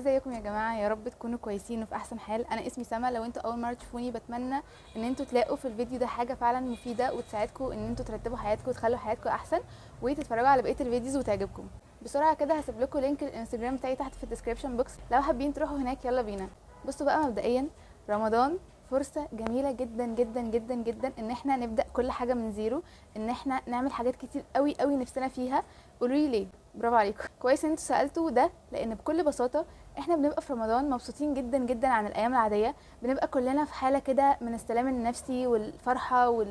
ازيكم يا جماعه؟ يا رب تكونوا كويسين وفي احسن حال. انا اسمي سما. لو انتوا اول مره تشوفوني بتمنى ان انتوا تلاقوا في الفيديو ده حاجه فعلا مفيده وتساعدكم ان انتوا ترتبوا حياتكم وتخلوا حياتكم احسن، وتتفرجوا على بقيه الفيديوز وتعجبكم. بسرعه كده هسيب لكم لينك الانستجرام بتاعي تحت في الديسكربشن بوكس، لو حابين تروحوا هناك يلا بينا. بصوا بقى، مبدئيا رمضان فرصة جميلة جدا جدا جدا جدا ان احنا نبدأ كل حاجة من زيرو، ان احنا نعمل حاجات كتير قوي قوي نفسنا فيها. قولولي ليه؟ برافو عليكم، كويس ان انتوا سألتوا ده، لان بكل بساطة احنا بنبقى في رمضان مبسوطين جدا جدا عن الايام العادية. بنبقى كلنا في حالة كده من السلام النفسي والفرحة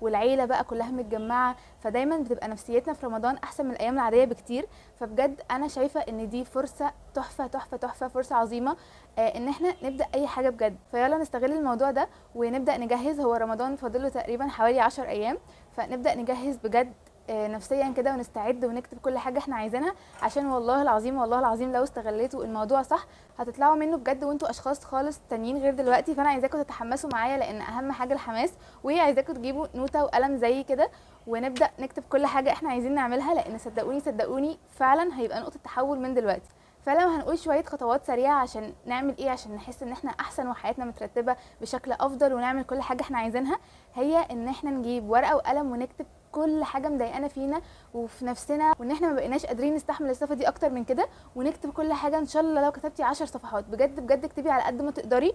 والعيلة بقى كلها متجمعة، فدايما بتبقى نفسيتنا في رمضان احسن من الايام العادية بكتير. فبجد انا شايفة ان دي فرصة تحفة تحفة تحفة، فرصة عظيمة ان احنا نبدا اي حاجه بجد. فيلا نستغل الموضوع ده ونبدا نجهز. هو رمضان فاضله تقريبا حوالي 10 ايام، فنبدا نجهز بجد نفسيا كده ونستعد ونكتب كل حاجه احنا عايزينها، عشان والله العظيم والله العظيم لو استغليتوا الموضوع صح هتطلعوا منه بجد وانتوا اشخاص خالص تانيين غير دلوقتي. فانا عايزاكم تتحمسوا معايا لان اهم حاجه الحماس، وعايزاكم تجيبوا نوته وقلم زي كده ونبدا نكتب كل حاجه احنا عايزين نعملها، لان صدقوني صدقوني فعلا هيبقى نقطه تحول من دلوقتي. فلو هنقول شويه خطوات سريعه عشان نعمل ايه، عشان نحس ان احنا احسن وحياتنا مترتبه بشكل افضل ونعمل كل حاجه احنا عايزينها، هي ان احنا نجيب ورقه وقلم ونكتب كل حاجه مضايقانا فينا وفي نفسنا، وان احنا ما بقيناش قادرين نستحمل الصفه دي اكتر من كده، ونكتب كل حاجه. ان شاء الله لو كتبتي 10 صفحات بجد بجد اكتبي على قد ما تقدري،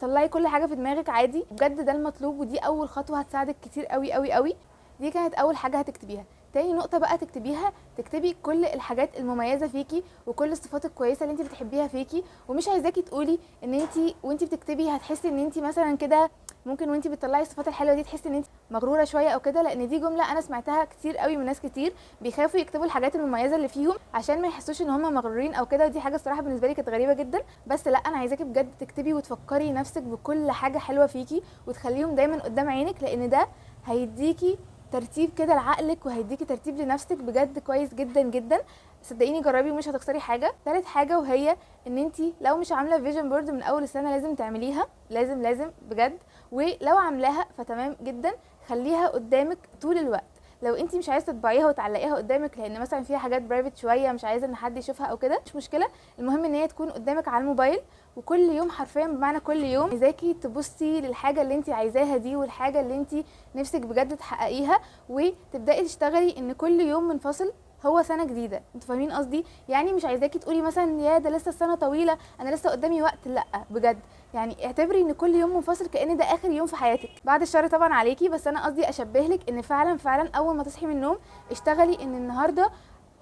طلعي كل حاجه في دماغك عادي بجد، ده المطلوب، ودي اول خطوه هتساعدك كتير قوي قوي قوي. دي كانت اول حاجه هتكتبيها. تاني نقطه بقى تكتبيها، تكتبي كل الحاجات المميزه فيكي وكل الصفات الكويسه اللي انت بتحبيها فيكي. ومش عايزاكي تقولي ان انت وانت بتكتبي هتحسي ان انت مثلا كده ممكن وانت بتطلعي الصفات الحلوه دي تحسي ان انت مغروره شويه او كده، لان دي جمله انا سمعتها كتير قوي من ناس كتير بيخافوا يكتبوا الحاجات المميزه اللي فيهم عشان ما يحسوش ان هم مغرورين او كده، ودي حاجه الصراحه بالنسبه لي كانت غريبه جدا. بس لا، انا عايزاكي بجد تكتبي وتفكري نفسك بكل حاجه حلوه فيكي وتخليهم دايما قدام عينك، لان ده هيديكي ترتيب كده لعقلك وهيديكي ترتيب لنفسك بجد كويس جدا جدا. صدقيني جربي ومش هتخسري حاجه. تالت حاجه وهي ان انت لو مش عامله فيجن بورد من اول السنه لازم تعمليها، لازم لازم بجد. ولو عاملاها فتمام جدا، خليها قدامك طول الوقت. لو انت مش عايزه تطبعيها وتعلقيها قدامك لان مثلا فيها حاجات برايفت شويه مش عايزه ان حد يشوفها او كده، مش مشكله، المهم ان هي تكون قدامك على الموبايل. وكل يوم حرفيا بمعنى كل يوم عايزاكي تبصي للحاجه اللي انت عايزاها دي والحاجه اللي انت نفسك بجد تحققيها، وتبداي تشتغلي ان كل يوم منفصل هو سنه جديده. انتوا فاهمين قصدي؟ يعني مش عايزاكي تقولي مثلا يا ده لسه السنه طويله انا لسه قدامي وقت، لا بجد. يعني اعتبري ان كل يوم منفصل كأن ده اخر يوم في حياتك، بعد الشر طبعا عليكي، بس انا قصدي اشبه لك ان فعلا فعلا اول ما تصحي من النوم اشتغلي ان النهارده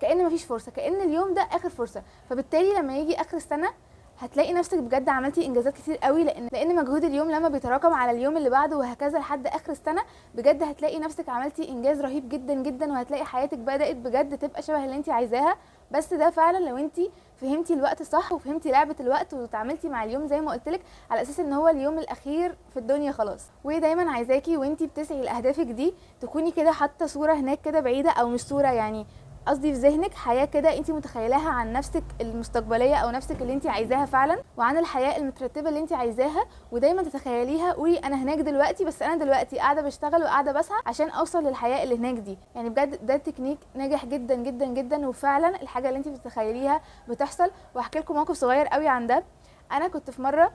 كأن مفيش فرصه، كأن اليوم ده اخر فرصه. فبالتالي لما يجي اخر السنه هتلاقي نفسك بجد عملتي انجازات كتير قوي، لان مجهود اليوم لما بيتراكم على اليوم اللي بعده وهكذا لحد اخر السنه، بجد هتلاقي نفسك عملتي انجاز رهيب جدا جدا، وهتلاقي حياتك بدات بجد تبقى شبه اللي انت عايزاها. بس ده فعلا لو انت فهمتي الوقت صح وفهمتي لعبه الوقت وتعاملتي مع اليوم زي ما قلت لك على اساس ان هو اليوم الاخير في الدنيا خلاص. ودايما عايزاكي وانتي بتسعي لاهدافك دي تكوني كده حاطه صوره هناك كده بعيده، او مش صوره يعني، قصدي في ذهنك حياه كده انت متخيلاها عن نفسك المستقبليه او نفسك اللي انت عايزاها فعلا، وعن الحياه المترتبه اللي انت عايزاها. ودايما تتخيليها، قولي انا هناك دلوقتي، بس انا دلوقتي قاعده بشتغل وقاعده بسعى عشان اوصل للحياه اللي هناك دي. يعني بجد ده تكنيك ناجح جدا جدا جدا، وفعلا الحاجه اللي انت بتتخيليها بتحصل. واحكي لكم موقف صغير قوي عن ده. انا كنت في مره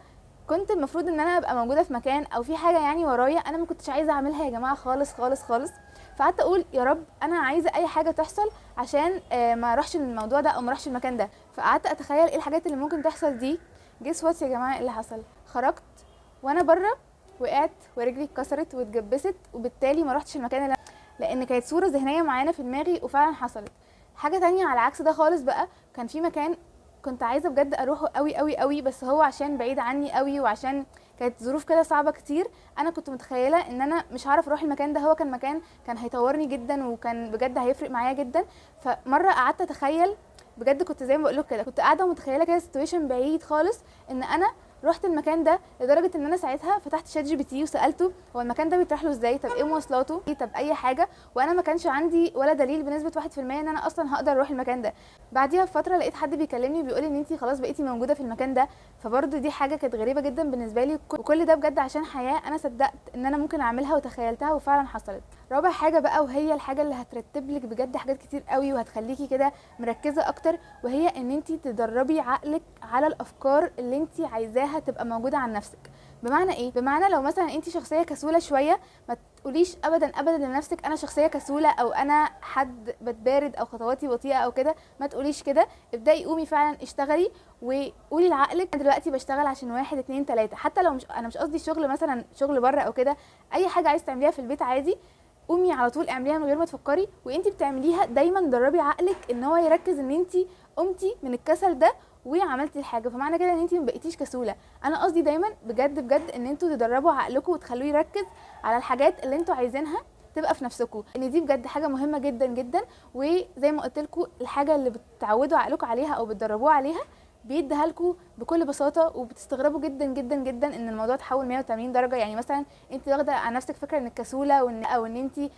كنت المفروض ان انا ابقى موجوده في مكان او في حاجه يعني ورايا انا ما كنتش عايزه اعملها يا جماعه خالص خالص خالص. فقعدت اقول يا رب انا عايزه اي حاجه تحصل عشان ما اروحش الموضوع ده او ما اروحش المكان ده. فقعدت اتخيل ايه الحاجات اللي ممكن تحصل دي. جيس وات يا جماعه اللي حصل؟ خرجت وانا بره وقعت ورجلي اتكسرت واتجبست، وبالتالي ما روحتش المكان اللي لان كانت صوره ذهنيه معينه في دماغي وفعلا حصلت. حاجه تانية على عكس ده خالص بقى، كان في مكان كنت عايزه بجد اروحه قوي قوي قوي، بس هو عشان بعيد عني قوي وعشان كانت ظروف كده صعبه كتير انا كنت متخيله ان انا مش هعرف اروح المكان ده. هو كان مكان كان هيطورني جدا وكان بجد هيفرق معايا جدا. فمره قعدت اتخيل بجد، كنت زي ما بقول لك كده كنت قاعده ومتخيله كده سيتويشن بعيد خالص ان انا رحت المكان ده، لدرجه ان انا ساعتها فتحت شات جي بي تي وسالته هو المكان ده بيتراح له ازاي، طب ايه مواصلاته، طب اي حاجه، وانا ما كانش عندي ولا دليل بنسبه 1% ان انا اصلا هقدر اروح المكان ده. بعديها بفتره لقيت حد بيكلمني بيقول ان انتي خلاص بقيتي موجوده في المكان ده. فبرضه دي حاجه كانت غريبه جدا بالنسبه لي، وكل ده بجد عشان حياه انا صدقت ان انا ممكن اعملها وتخيلتها وفعلا حصلت. رابع حاجه بقى، وهي الحاجه اللي هترتب لك بجد حاجات كتير قوي وهتخليكي كده مركزه اكتر، وهي ان انت تدربي عقلك على الافكار اللي انت عايزاها تبقى موجوده عن نفسك. بمعنى ايه؟ بمعنى لو مثلا انت شخصيه كسوله شويه، ما تقوليش ابدا ابدا لنفسك انا شخصيه كسوله او انا حد بتبارد او خطواتي بطيئه او كده، ما تقوليش كده. ابداي قومي فعلا اشتغلي وقولي لعقلك انا دلوقتي بشتغل عشان واحد اتنين تلاته. حتى لو انا مش قصدي الشغل مثلا شغل بره او كده، اي حاجه عايز تعمليها في البيت عادي، قومي على طول اعمليها من غير ما تفكري. وانتي بتعمليها دايما دربي عقلك ان هو يركز ان انتي قمتي من الكسل ده وعملتي الحاجه، فمعنى كده ان انتي ما بقيتيش كسوله. انا قصدي دايما بجد بجد ان انتوا تدربوا عقلكم وتخلوه يركز على الحاجات اللي انتوا عايزينها تبقى في نفسكم، ان دي بجد حاجه مهمه جدا جدا. وزي ما قلت لكم، الحاجه اللي بتعودوا عقلكم عليها او بتدربوه عليها بيديها لكم بكل بساطه، وبتستغربوا جدا جدا جدا ان الموضوع تحول 180 درجه. يعني مثلا انت واخده عن نفسك فكره انك كسوله او ان انت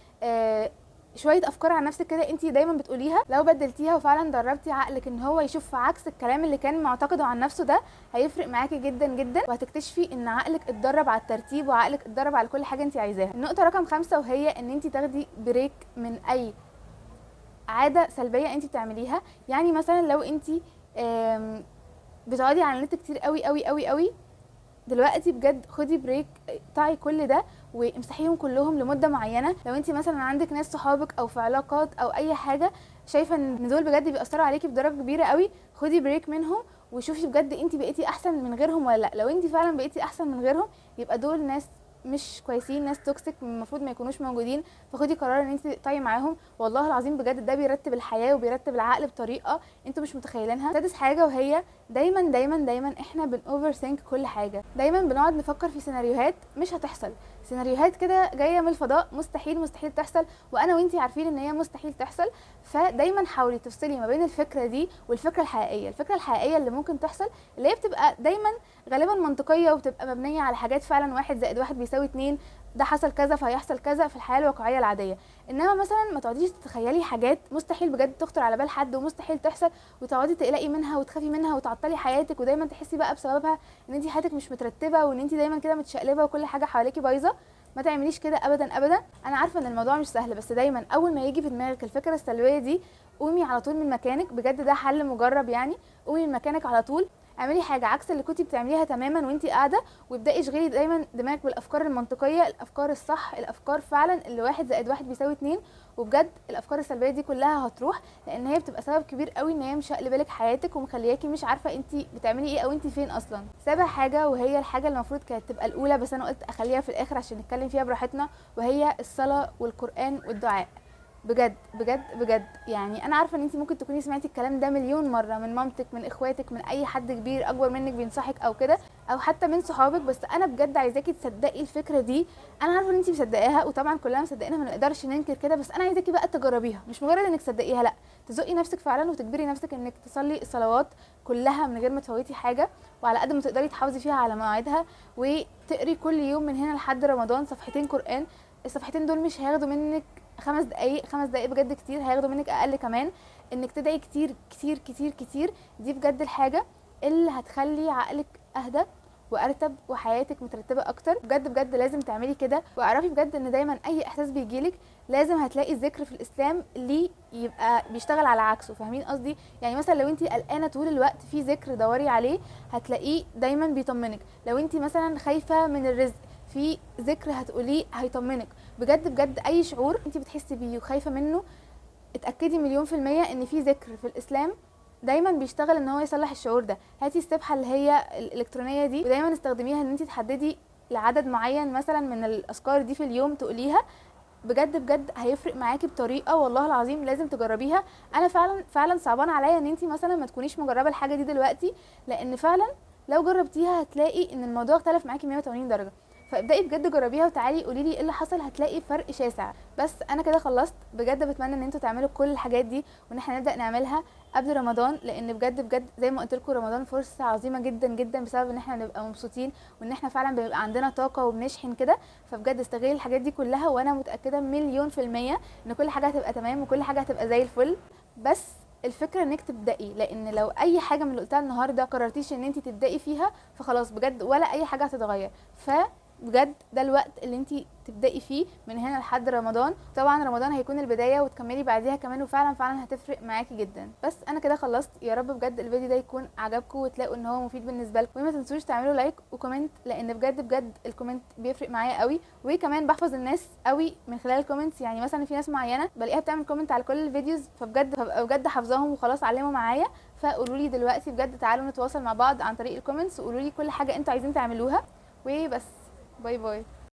شويه افكار عن نفسك كده انت دايما بتقوليها، لو بدلتيها وفعلا دربتي عقلك ان هو يشوف عكس الكلام اللي كان معتقده عن نفسه ده، هيفرق معاكي جدا جدا، وهتكتشفي ان عقلك اتدرب على الترتيب وعقلك اتدرب على كل حاجه انت عايزاها. النقطه رقم 5، وهي ان انت تاخدي بريك من اي عاده سلبيه انت بتعمليها. يعني مثلا لو انت بتقعدي على النت كتير قوي قوي قوي قوي، دلوقتي بجد خدي بريك، اقطعي كل ده وامسحيهم كلهم لمده معينه. لو انت مثلا عندك ناس صحابك او في علاقات او اي حاجه شايفه ان دول بجد بيأثروا عليكي بدرجه كبيره قوي، خدي بريك منهم وشوفي بجد انت بقيتي احسن من غيرهم ولا لا. لو انت فعلا بقيتي احسن من غيرهم، يبقى دول ناس مش كويسين، ناس توكسيك، المفروض ما يكونوش موجودين. فخدي قرار ان انت تقطعي معاهم، والله العظيم بجد ده بيرتب الحياه وبيرتب العقل بطريقه انتوا مش متخيلينها. سادس حاجه، وهي دايما دايما دايما احنا اوفر ثينك كل حاجه، دايما بنقعد نفكر في سيناريوهات مش هتحصل، سيناريوهات كده جايه من الفضاء مستحيل مستحيل تحصل، وانا وانتي عارفين ان هي مستحيل تحصل. فدايما حاولي تفصلي ما بين الفكره دي والفكره الحقيقيه. الفكره الحقيقيه اللي ممكن تحصل اللي هي بتبقى دايما غالبا منطقيه وبتبقى مبنيه على حاجات فعلا 1+1=2، ده حصل كذا فهيحصل كذا في الحياه الواقعيه العاديه. انما مثلا ما تقعديش تتخيلي حاجات مستحيل بجد تخطر على بال حد ومستحيل تحصل، وتقعدي تقلقي منها وتخافي منها وتعطلي حياتك، ودايما تحسي بقى بسببها ان انت حياتك مش مترتبه وان انت دايما كده متشقلبه وكل حاجه حواليكي بايظه. ما تعمليش كده ابدا ابدا. انا عارفه ان الموضوع مش سهل، بس دايما اول ما يجي في دماغك الفكره السلبيه دي، قومي على طول من مكانك، بجد ده حل مجرب يعني. قومي من مكانك على طول، اعملي حاجه عكس اللي كنتي بتعمليها تماما وانتي قاعده، وابداي اشغلي دايما دماغك بالافكار المنطقيه، الافكار الصح، الافكار فعلا اللي 1+1=2. وبجد الافكار السلبيه دي كلها هتروح، لان هي بتبقى سبب كبير قوي ان هي مشقلبه لك حياتك ومخلياكي مش عارفه انتي بتعملي ايه او انتي فين اصلا. سابع حاجه، وهي الحاجه اللي المفروض كانت تبقى الاولى بس انا قلت اخليها في الاخر عشان نتكلم فيها براحتنا، وهي الصلاه والقران والدعاء. بجد بجد بجد يعني انا عارفه ان انت ممكن تكوني سمعتي الكلام ده مليون مره من مامتك، من اخواتك، من اي حد كبير اكبر منك بينصحك او كده، او حتى من صحابك، بس انا بجد عايزاكي تصدقي الفكره دي. انا عارفه ان انت مصدقاها وطبعا كلنا مصدقينها، ما نقدرش ننكر كده، بس انا عايزاكي بقى تجربيها، مش مجرد انك تصدقيها، لا، تزقي نفسك فعلا وتجبري نفسك انك تصلي الصلوات كلها من غير ما تفوتي حاجه، وعلى قد ما تقدري تحافظي فيها على مواعيدها، وتقري كل يوم من هنا لحد رمضان صفحتين قران. الصفحتين دول مش هياخدوا منك 5 دقايق، 5 دقايق بجد كتير، هياخدوا منك اقل كمان. انك تدعي كتير كتير كتير كتير، دي بجد الحاجه اللي هتخلي عقلك اهدى وارتب وحياتك مترتبه اكتر. بجد بجد لازم تعملي كده، واعرفي بجد ان دايما اي احساس بيجيلك لازم هتلاقي ذكر في الاسلام اللي يبقى بيشتغل على عكسه، فاهمين قصدي؟ يعني مثلا لو انت قلقانه طول الوقت، في ذكر دوري عليه هتلاقيه دايما بيطمنك. لو انت مثلا خايفه من الرزق، في ذكر هتقوليه هيطمنك. بجد بجد اي شعور انت بتحسي بيه وخايفه منه، اتاكدي مليون في الميه ان في ذكر في الاسلام دايما بيشتغل ان هو يصلح الشعور ده. هاتي السبحه اللي هي الالكترونيه دي ودايما استخدميها ان انت تحددي لعدد معين مثلا من الاذكار دي في اليوم تقوليها. بجد بجد هيفرق معاكي بطريقه والله العظيم لازم تجربيها. انا فعلا فعلا صعبان عليا ان انت مثلا ما تكونيش مجربه الحاجه دي دلوقتي، لان فعلا لو جربتيها هتلاقي ان الموضوع اختلف معاكي 180 درجه. فابدأي بجد جربيها وتعالي قولي لي ايه اللي حصل، هتلاقي فرق شاسع. بس انا كده خلصت، بجد بتمنى ان انتوا تعملوا كل الحاجات دي وان احنا نبدأ نعملها قبل رمضان، لان بجد بجد زي ما قلت لكم رمضان فرصه عظيمه جدا جدا بسبب ان احنا بنبقى مبسوطين وان احنا فعلا بيبقى عندنا طاقه وبنشحن كده. فبجد استغلي الحاجات دي كلها، وانا متاكده مليون في الميه ان كل حاجه هتبقى تمام وكل حاجه هتبقى زي الفل. بس الفكره انك تبداي، لان لو اي حاجه من اللي قلتها النهارده قررتيش ان انت تبداي فيها فخلاص بجد ولا اي حاجه هتتغير. بجد ده الوقت اللي انت تبدأي فيه من هنا لحد رمضان. طبعا رمضان هيكون البداية وتكملي بعديها كمان، وفعلا فعلا هتفرق معاكي جدا. بس انا كده خلصت، يا رب بجد الفيديو ده يكون عجبكم وتلاقوا ان هو مفيد بالنسبة لكم، وما تنسوش تعملوا لايك وكومنت، لان بجد بجد الكومنت بيفرق معايا قوي. وكمان بحفظ الناس قوي من خلال الكومنتس، يعني مثلا في ناس معينة بلاقيها بتعمل كومنت على كل الفيديوز، فبجد بجد حافظاهم وخلاص علموا معايا. فقولوا لي دلوقتي بجد، تعالوا نتواصل مع بعض عن طريق الكومنتس، وقولوا لي كل حاجة انتوا عايزين تعملوها. وبس، باي باي.